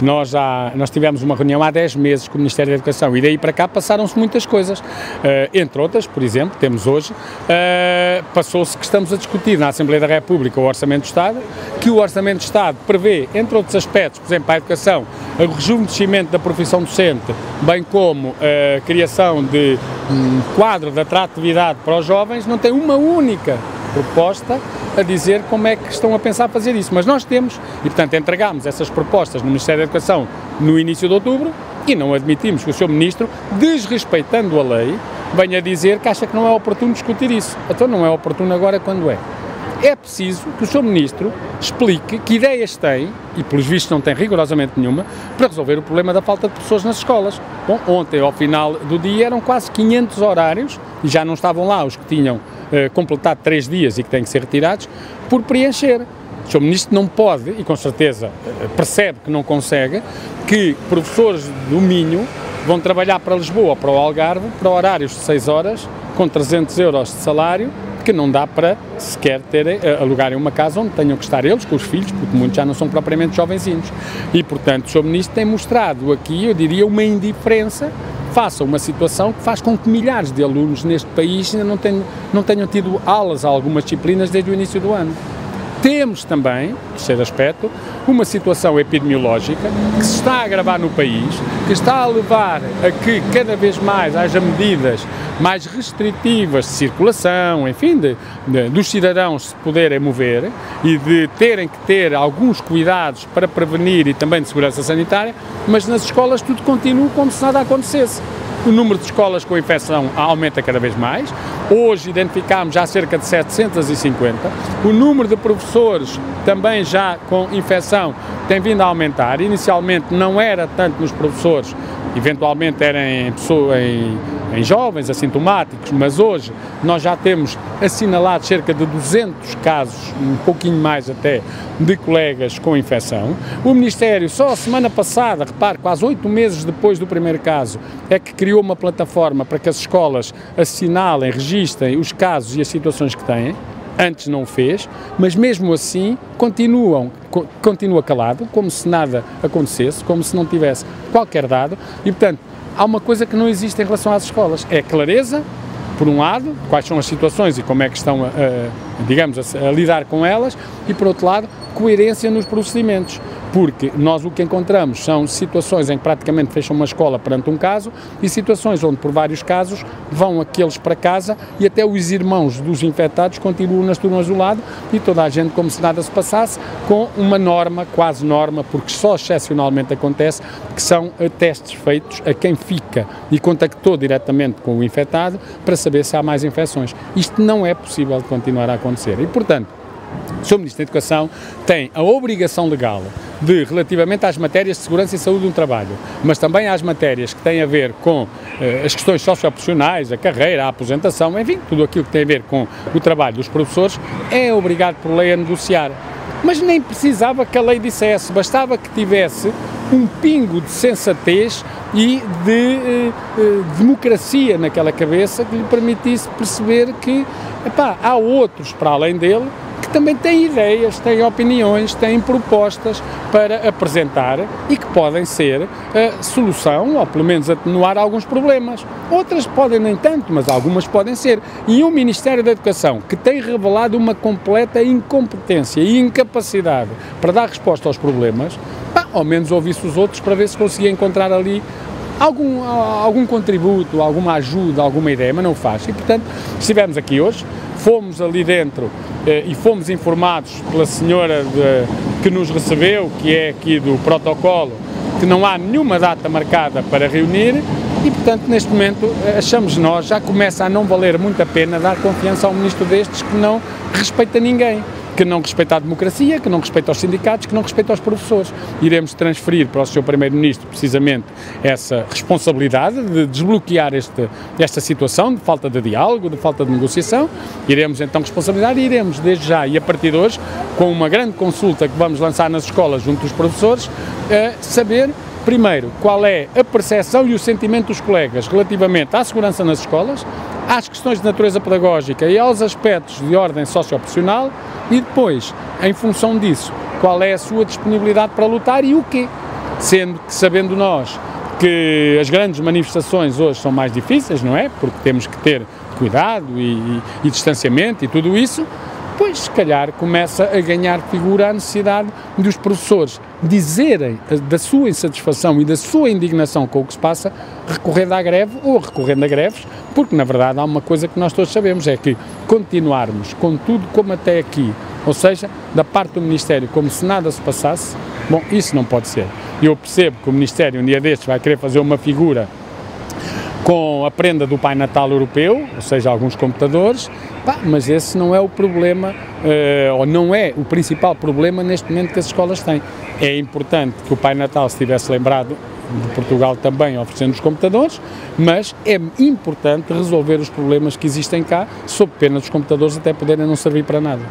Nós tivemos uma reunião há 10 meses com o Ministério da Educação e daí para cá passaram-se muitas coisas, entre outras, por exemplo, temos hoje, passou-se que estamos a discutir na Assembleia da República o Orçamento do Estado, que o Orçamento do Estado prevê, entre outros aspectos, por exemplo, para a educação, o rejuvenescimento da profissão docente, bem como a criação de um quadro de atratividade para os jovens, não tem uma única proposta a dizer como é que estão a pensar fazer isso, mas nós temos, e portanto entregámos essas propostas no Ministério da Educação no início de outubro e não admitimos que o Sr. Ministro, desrespeitando a lei, venha dizer que acha que não é oportuno discutir isso. Então não é oportuno agora quando é. É preciso que o Sr. Ministro explique que ideias tem, e pelos vistos não tem rigorosamente nenhuma, para resolver o problema da falta de professores nas escolas. Bom, ontem ao final do dia eram quase 500 horários, e já não estavam lá os que tinham completado 3 dias e que têm que ser retirados, por preencher. O Sr. Ministro não pode, e com certeza percebe que não consegue, que professores do Minho vão trabalhar para Lisboa ou para o Algarve para horários de 6 horas, com 300 euros de salário, que não dá para sequer alugarem uma casa onde tenham que estar eles com os filhos, porque muitos já não são propriamente jovenzinhos. E, portanto, o Sr. Ministro tem mostrado aqui, eu diria, uma indiferença face a uma situação que faz com que milhares de alunos neste país ainda não tenham tido aulas a algumas disciplinas desde o início do ano. Temos também, terceiro aspecto, uma situação epidemiológica que se está a agravar no país, que está a levar a que cada vez mais haja medidas mais restritivas de circulação, enfim, dos cidadãos se poderem mover e de terem que ter alguns cuidados para prevenir e também de segurança sanitária, mas nas escolas tudo continua como se nada acontecesse. O número de escolas com infecção aumenta cada vez mais. Hoje identificámos já cerca de 750. O número de professores também já com infecção tem vindo a aumentar. Inicialmente não era tanto nos professores, eventualmente era em jovens assintomáticos, mas hoje nós já temos assinalado cerca de 200 casos, um pouquinho mais até, de colegas com infecção. O Ministério, só a semana passada, repare, quase 8 meses depois do primeiro caso, é que criou uma plataforma para que as escolas assinalem, registrem os casos e as situações que têm. Antes não o fez, mas mesmo assim continua calado, como se nada acontecesse, como se não tivesse qualquer dado, e portanto há uma coisa que não existe em relação às escolas, é clareza, por um lado, quais são as situações e como é que estão, a lidar com elas, e por outro lado, coerência nos procedimentos, porque nós o que encontramos são situações em que praticamente fecham uma escola perante um caso e situações onde por vários casos vão aqueles para casa e até os irmãos dos infectados continuam nas turmas do lado e toda a gente como se nada se passasse, com uma norma, quase norma, porque só excepcionalmente acontece, que são testes feitos a quem fica e contactou diretamente com o infectado para saber se há mais infecções. Isto não é possível de continuar a acontecer e, portanto, o Sr. Ministro da Educação tem a obrigação legal de, relativamente às matérias de segurança e saúde do trabalho, mas também às matérias que têm a ver com as questões socioprofissionais, a carreira, a aposentação, enfim, tudo aquilo que tem a ver com o trabalho dos professores, é obrigado por lei a negociar. Mas nem precisava que a lei dissesse, bastava que tivesse um pingo de sensatez e de democracia naquela cabeça que lhe permitisse perceber que, há outros para além dele que também têm ideias, têm opiniões, têm propostas para apresentar e que podem ser a solução, ou pelo menos atenuar alguns problemas. Outras podem nem tanto, mas algumas podem ser. E o Ministério da Educação, que tem revelado uma completa incompetência e incapacidade para dar resposta aos problemas, ao menos ouvisse os outros para ver se conseguia encontrar ali algum contributo, alguma ajuda, alguma ideia, mas não faz. E, portanto, estivemos aqui hoje, fomos ali dentro e fomos informados pela senhora que nos recebeu, que é aqui do protocolo, que não há nenhuma data marcada para reunir e, portanto, neste momento, achamos nós, já começa a não valer muito a pena dar confiança a um ministro destes que não respeita ninguém, que não respeita a democracia, que não respeita os sindicatos, que não respeita os professores. Iremos transferir para o Sr. Primeiro-Ministro precisamente essa responsabilidade de desbloquear esta situação de falta de diálogo, de falta de negociação. Iremos então responsabilizar e iremos desde já e a partir de hoje, com uma grande consulta que vamos lançar nas escolas junto dos professores, saber primeiro qual é a percepção e o sentimento dos colegas relativamente à segurança nas escolas, às questões de natureza pedagógica e aos aspectos de ordem socioprofissional e depois, em função disso, qual é a sua disponibilidade para lutar e o quê. sendo que, sabendo nós que as grandes manifestações hoje são mais difíceis, não é? Porque temos que ter cuidado e distanciamento e tudo isso, pois se calhar começa a ganhar figura a necessidade dos professores dizerem da sua insatisfação e da sua indignação com o que se passa, recorrendo à greve ou recorrendo a greves, porque na verdade há uma coisa que nós todos sabemos, é que continuarmos com tudo como até aqui, ou seja, da parte do Ministério como se nada se passasse, bom, isso não pode ser. Eu percebo que o Ministério um dia destes vai querer fazer uma figura com a prenda do Pai Natal Europeu, ou seja, alguns computadores, mas esse não é o problema, ou não é o principal problema neste momento que as escolas têm. É importante que o Pai Natal se tivesse lembrado de Portugal também oferecendo os computadores, mas é importante resolver os problemas que existem cá, sob pena dos computadores até poderem não servir para nada.